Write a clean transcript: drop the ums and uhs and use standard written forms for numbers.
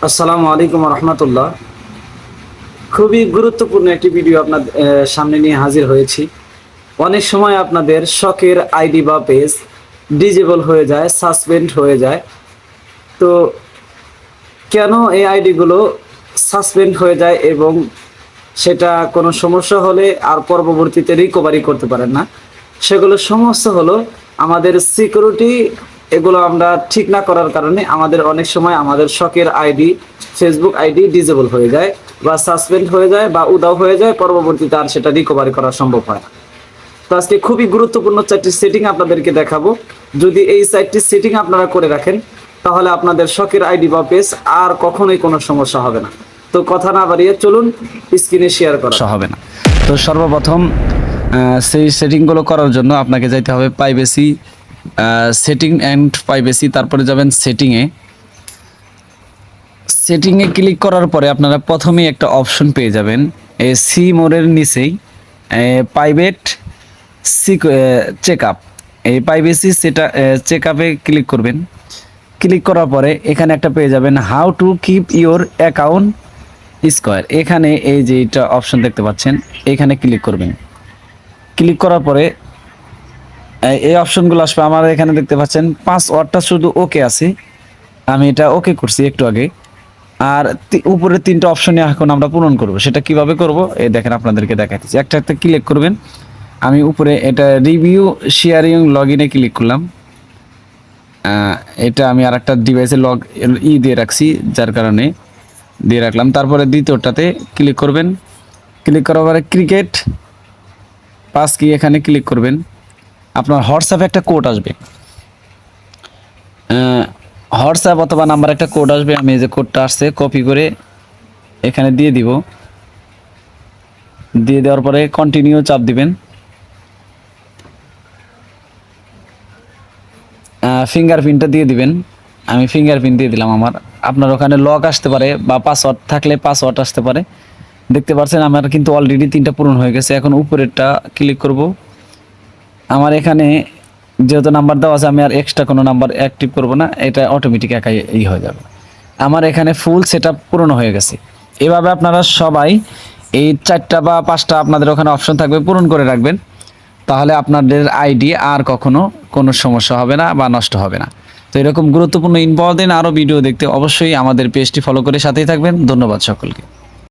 আসসালামু আলাইকুম রহমতুল্লাহ। খুবই গুরুত্বপূর্ণ একটি ভিডিও আপনার সামনে নিয়ে হাজির হয়েছি। অনেক সময় আপনাদের শখের আইডি বা পেজ ডিজেবল হয়ে যায়, সাসপেন্ড হয়ে যায়। তো কেন এই আইডিগুলো সাসপেন্ড হয়ে যায় এবং সেটা কোনো সমস্যা হলে আর পরবর্তীতে রিকভারি করতে পারেন না, সেগুলো সমস্যা হলো আমাদের সিকিউরিটি। এগুলো আমরা ঠিক না করার কারণে আমাদের অনেক সময় আমাদের শখের আইডি, ফেসবুক আইডি ডিজেবল হয়ে যায় বা সাসপেন্ড হয়ে যায় বা উধাও হয়ে যায়, পরবর্তীতে আর সেটা রিকভারি করা সম্ভব হয় না। তো আজকে খুবই গুরুত্বপূর্ণ 4টি সেটিং আপনাদেরকে দেখাবো। যদি এই 4টি সেটিং আপনারা করে রাখেন, তাহলে আপনাদের শখের আইডি বা পেজ আর কখনোই কোনো সমস্যা হবে না। তো কথা না বাড়িয়ে চলুন স্ক্রিনে শেয়ার করা হবে না। তো সর্বপ্রথম সেই সেটিংগুলো করার জন্য আপনাকে যাইতে হবে প্রাইভেসি, সেটিং অ্যান্ড প্রাইভেসি। তারপরে যাবেন সেটিংয়ে ক্লিক করার পরে আপনারা প্রথমেই একটা অপশন পেয়ে যাবেন এই সি মোরের নিচেই প্রাইভেট চেক আপ। এই প্রাইভেসি সেটা চেক আপে ক্লিক করবেন। ক্লিক করার পরে এখানে একটা পেয়ে যাবেন how to keep your account square. এখানে এই যে এটা অপশন দেখতে পাচ্ছেন, এখানে ক্লিক করবেন। ক্লিক করার পরে এই অপশনগুলো আসবে। আমার এখানে দেখতে পাচ্ছেন পাসওয়ার্ডটা শুধু ওকে আছে, আমি এটা ওকে করছি একটু আগে। আর উপরে 3টা অপশনে এখন আমরা পূরণ করব। সেটা কিভাবে করব এই দেখেন, আপনাদেরকে দেখাচ্ছি। একটা ক্লিক করবেন। আমি উপরে এটা রিভিউ শেয়ারিং লগ ইনে ক্লিক করলাম। এটা আমি আর একটা ডিভাইসে দিয়ে রাখছি, যার কারণে দিয়ে রাখলাম। তারপরে দ্বিতীয়টাতে ক্লিক করবেন। ক্লিক করার পরে ক্রিকেট পাস কি এখানে ক্লিক করবেন। আপনার হোয়াটসঅ্যাপে একটা কোড আসবে, হোয়াটসঅ্যাপ অথবা নাম্বার একটা কোড আসবে। আমি এই যে কোডটা আসছে কপি করে এখানে দিয়ে দিব। দিয়ে দেওয়ার পরে কন্টিনিউ চাপ দিবেন। ফিঙ্গারপ্রিন্টটা দিয়ে দিবেন। আমি ফিঙ্গারপ্রিন্ট দিয়ে দিলাম আমার। আপনার ওখানে লক আসতে পারে বা পাসওয়ার্ড থাকলে পাসওয়ার্ড আসতে পারে। দেখতে পাচ্ছেন আমার কিন্তু অলরেডি 3টা পূরণ হয়ে গেছে। এখন উপরেরটা ক্লিক করব। আমার এখানে যেহেতু নাম্বার দেওয়া আছে, আমি আর এক্সট্রা কোনো নাম্বার অ্যাক্টিভ করব না, এটা অটোমেটিক একাই হয়ে যাবে। আমার এখানে ফুল সেটআপ পূরণ হয়ে গেছে। এভাবে আপনারা সবাই এই 4টা বা 5টা আপনাদের ওখানে অপশন থাকবে, পূরণ করে রাখবেন। তাহলে আপনাদের আইডি আর কখনো কোনো সমস্যা হবে না বা নষ্ট হবে না। তো এরকম গুরুত্বপূর্ণ ইম্পর্টেন্ট আরও ভিডিও দেখতে অবশ্যই আমাদের পেজটি ফলো করে সাথেই থাকবেন। ধন্যবাদ সকলকে।